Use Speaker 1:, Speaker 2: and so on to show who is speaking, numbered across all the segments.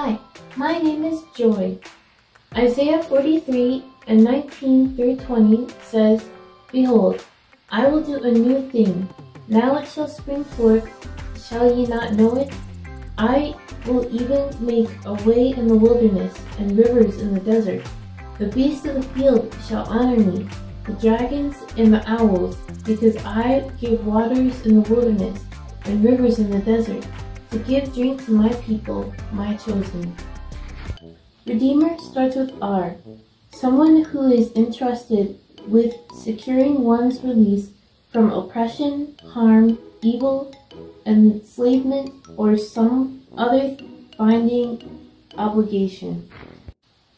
Speaker 1: Hi, my name is Joy. Isaiah 43 and 19 through 20 says, Behold, I will do a new thing. Now it shall spring forth. Shall ye not know it? I will even make a way in the wilderness and rivers in the desert. The beasts of the field shall honor me, the dragons and the owls, because I give waters in the wilderness and rivers in the desert, to give drink to my people, my chosen. Redeemer starts with R, someone who is entrusted with securing one's release from oppression, harm, evil, enslavement, or some other binding obligation.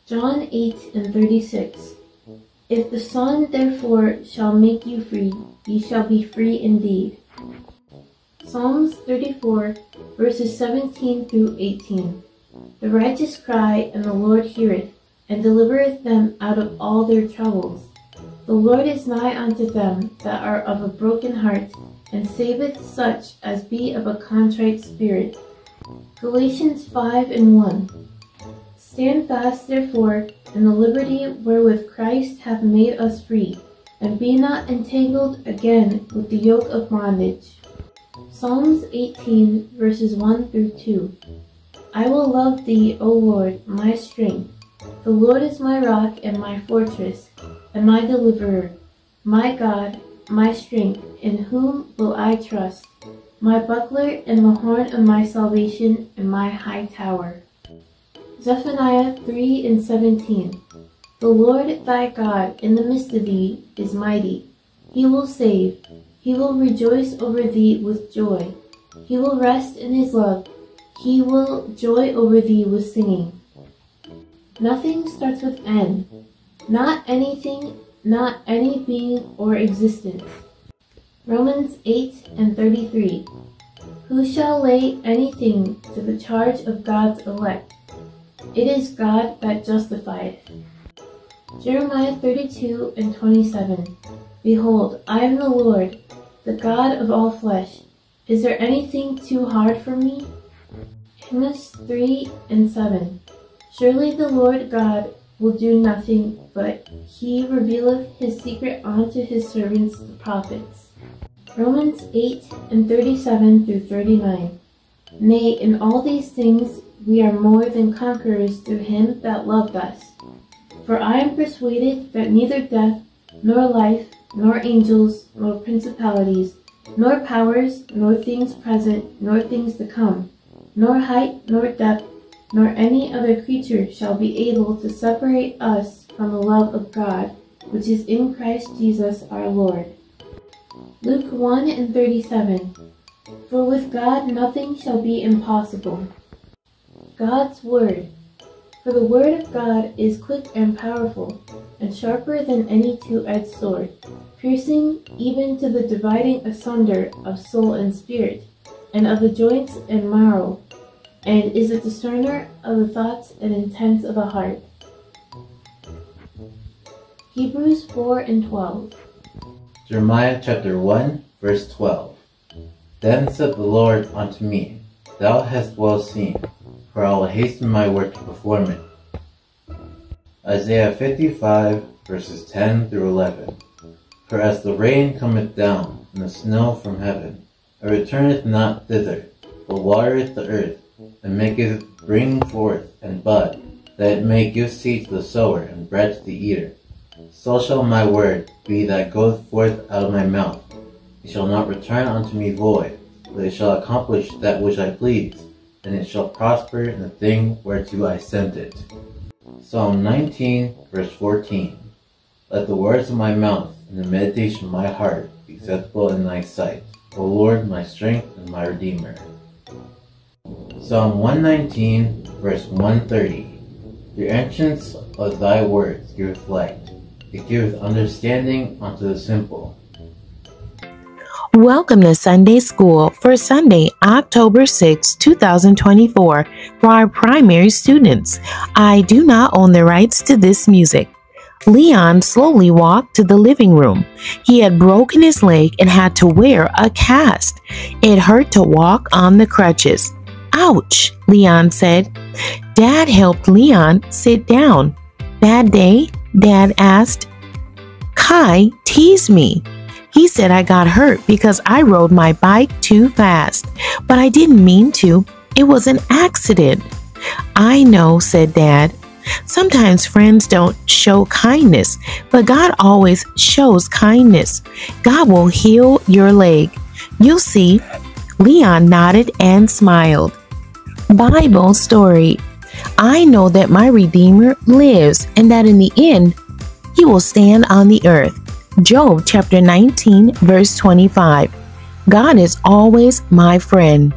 Speaker 1: John 8 and 36. If the Son therefore shall make you free, ye shall be free indeed. Psalms 34 verses 17 through 18. The righteous cry, and the Lord heareth, and delivereth them out of all their troubles. The Lord is nigh unto them that are of a broken heart, and saveth such as be of a contrite spirit. Galatians 5 and 1. Stand fast therefore in the liberty wherewith Christ hath made us free, and be not entangled again with the yoke of bondage. Psalms 18 verses 1 through 2. I will love thee, O Lord, my strength. The Lord is my rock and my fortress, and my deliverer, my God, my strength, in whom will I trust, my buckler and the horn of my salvation and my high tower. Zephaniah 3 and 17. The Lord thy God in the midst of thee is mighty. He will save. He will rejoice over thee with joy. He will rest in his love. He will joy over thee with singing. Nothing starts with N. Not anything, not any being or existence. Romans 8 and 33. Who shall lay anything to the charge of God's elect? It is God that justifieth. Jeremiah 32 and 27. Behold, I am the Lord, the God of all flesh. Is there anything too hard for me? Amos 3 and 7. Surely the Lord God will do nothing, but he revealeth his secret unto his servants the prophets. Romans 8 and 37 through 39. Nay, in all these things we are more than conquerors through him that loved us. For I am persuaded that neither death, nor life, nor angels, nor principalities, nor powers, nor things present, nor things to come, nor height, nor depth, nor any other creature shall be able to separate us from the love of God, which is in Christ Jesus our Lord. Luke 1 and 37. For with God nothing shall be impossible. God's Word. For the Word of God is quick and powerful, and sharper than any two-edged sword, piercing even to the dividing asunder of soul and spirit, and of the joints and marrow, and is a discerner of the thoughts and intents of the heart. Hebrews 4 and 12.
Speaker 2: Jeremiah chapter 1, verse 12. Then said the Lord unto me, Thou hast well seen, for I will hasten my work to perform it. Isaiah 55, verses 10 through 11. For as the rain cometh down, and the snow from heaven, it returneth not thither, but watereth the earth, and maketh it bring forth and bud, that it may give seed to the sower and bread to the eater. So shall my word be that goeth forth out of my mouth. It shall not return unto me void, but it shall accomplish that which I please, and it shall prosper in the thing whereto I sent it. Psalm 19, verse 14. Let the words of my mouth and the meditation of my heart be acceptable in thy sight, O Lord, my strength and my redeemer. Psalm 119, verse 130. The entrance of thy words giveth light. It giveth understanding unto the simple.
Speaker 3: Welcome to Sunday School for Sunday, October 6, 2024 for our primary students. I do not own the rights to this music. Leon slowly walked to the living room. He had broken his leg and had to wear a cast. It hurt to walk on the crutches. Ouch, Leon said. Dad helped Leon sit down. Bad day? Dad asked. Kai teased me. He said I got hurt because I rode my bike too fast, but I didn't mean to. It was an accident. I know, said Dad. Sometimes friends don't show kindness, but God always shows kindness. God will heal your leg. You'll see. Leon nodded and smiled. Bible story. I know that my Redeemer lives and that in the end, he will stand on the earth. Job chapter 19, verse 25. God is always my friend.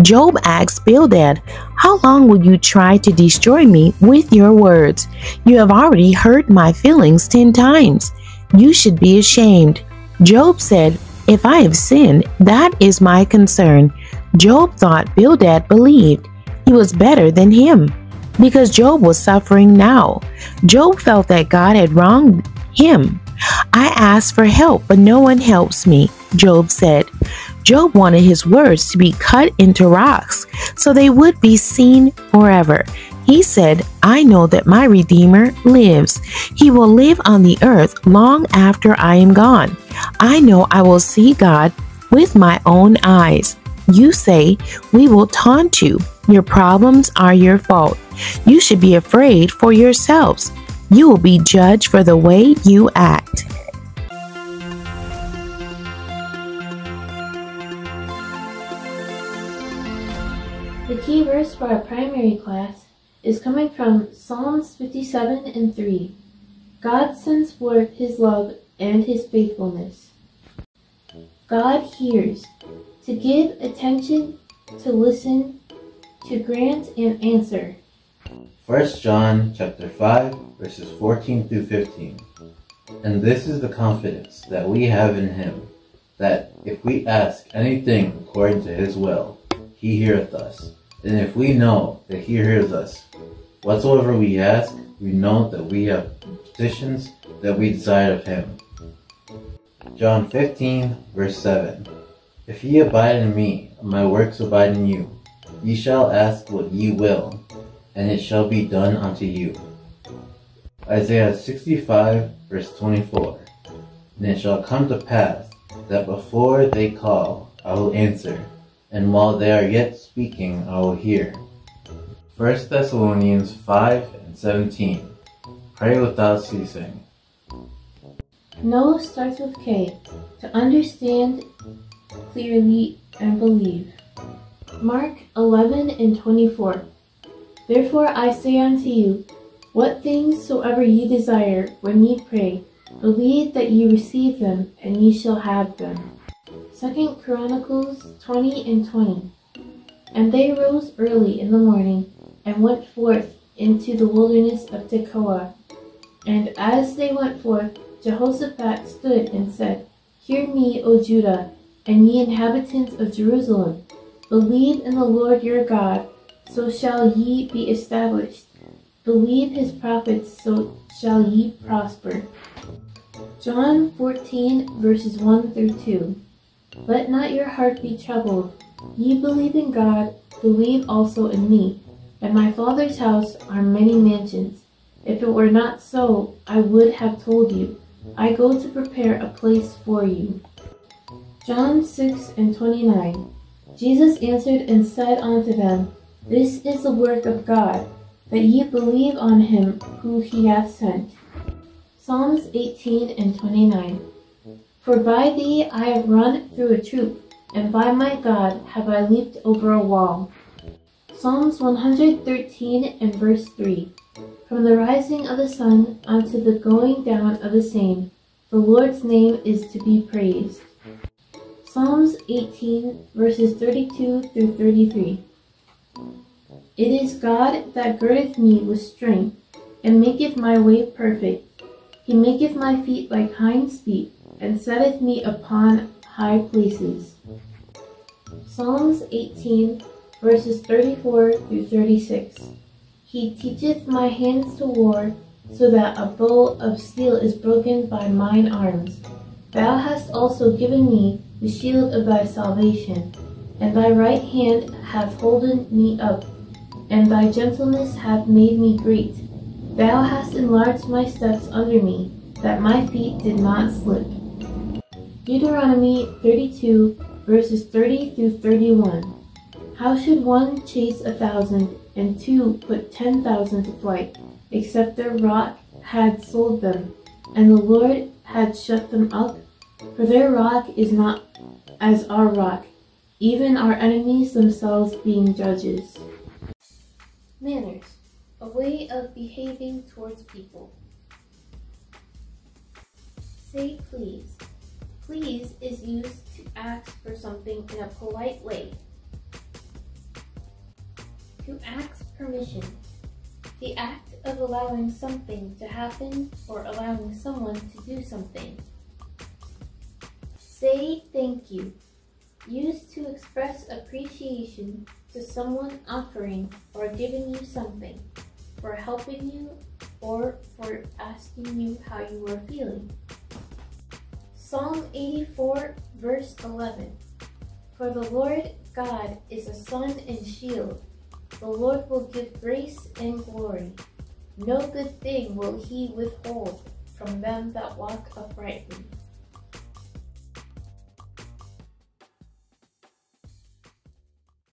Speaker 3: Job asked Bildad, how long will you try to destroy me with your words? You have already hurt my feelings 10 times. You should be ashamed. Job said, if I have sinned, that is my concern. Job thought Bildad believed he was better than him because Job was suffering now. Job felt that God had wronged him. I asked for help, but no one helps me, Job said. Job wanted his words to be cut into rocks so they would be seen forever. He said, I know that my Redeemer lives. He will live on the earth long after I am gone. I know I will see God with my own eyes. You say, we will taunt you. Your problems are your fault. You should be afraid for yourselves. You will be judged for the way you act.
Speaker 1: The key verse for our primary class is coming from Psalms 57 and 3. God sends forth his love and his faithfulness. God hears, to give attention, to listen, to grant and answer.
Speaker 2: 1 John chapter 5, verses 14 through 15. And this is the confidence that we have in him, that if we ask anything according to his will, he heareth us. And if we know that he hears us, whatsoever we ask, we know that we have petitions that we desire of him. John 15, verse 7. If ye abide in me, and my works abide in you, ye shall ask what ye will, and it shall be done unto you. Isaiah 65, verse 24. And it shall come to pass, that before they call, I will answer, and while they are yet speaking, I will hear. 1 Thessalonians 5 and 17. Pray without ceasing.
Speaker 1: Know starts with K, to understand clearly and believe. Mark 11 and 24. Therefore I say unto you, what things soever ye desire when ye pray, believe that ye receive them, and ye shall have them. 2 Chronicles 20 and 20. And they rose early in the morning, and went forth into the wilderness of Tekoa. And as they went forth, Jehoshaphat stood and said, Hear me, O Judah, and ye inhabitants of Jerusalem. Believe in the Lord your God, so shall ye be established. Believe his prophets, so shall ye prosper. John 14, verses 1 through 2. Let not your heart be troubled. Ye believe in God, believe also in me. In my Father's house are many mansions. If it were not so, I would have told you. I go to prepare a place for you. John 6 and 29. Jesus answered and said unto them, This is the work of God, that ye believe on him who he hath sent. Psalms 18 and 29. For by thee I have run through a troop, and by my God have I leaped over a wall. Psalms 113 and verse 3. From the rising of the sun unto the going down of the same, the Lord's name is to be praised. Psalms 18 verses 32 through 33. It is God that girdeth me with strength, and maketh my way perfect. He maketh my feet like hinds' feet, and setteth me upon high places. Psalms 18 verses 34 through 36. He teacheth my hands to war, so that a bow of steel is broken by mine arms. Thou hast also given me the shield of thy salvation. and thy right hand hath holden me up, and thy gentleness hath made me great. Thou hast enlarged my steps under me, that my feet did not slip. Deuteronomy 32, verses 30 through 31. How should one chase 1,000, and two put 10,000 to flight, except their rock had sold them, and the Lord had shut them up? For their rock is not as our rock, even our enemies themselves being judges. Manners, a way of behaving towards people. Say please. Please is used to ask for something in a polite way. To ask permission. The act of allowing something to happen or allowing someone to do something. Say thank you. Used to express appreciation to someone offering or giving you something, for helping you, or for asking you how you are feeling. Psalm 84, verse 11. For the Lord God is a sun and shield. The Lord will give grace and glory. No good thing will he withhold from them that walk uprightly.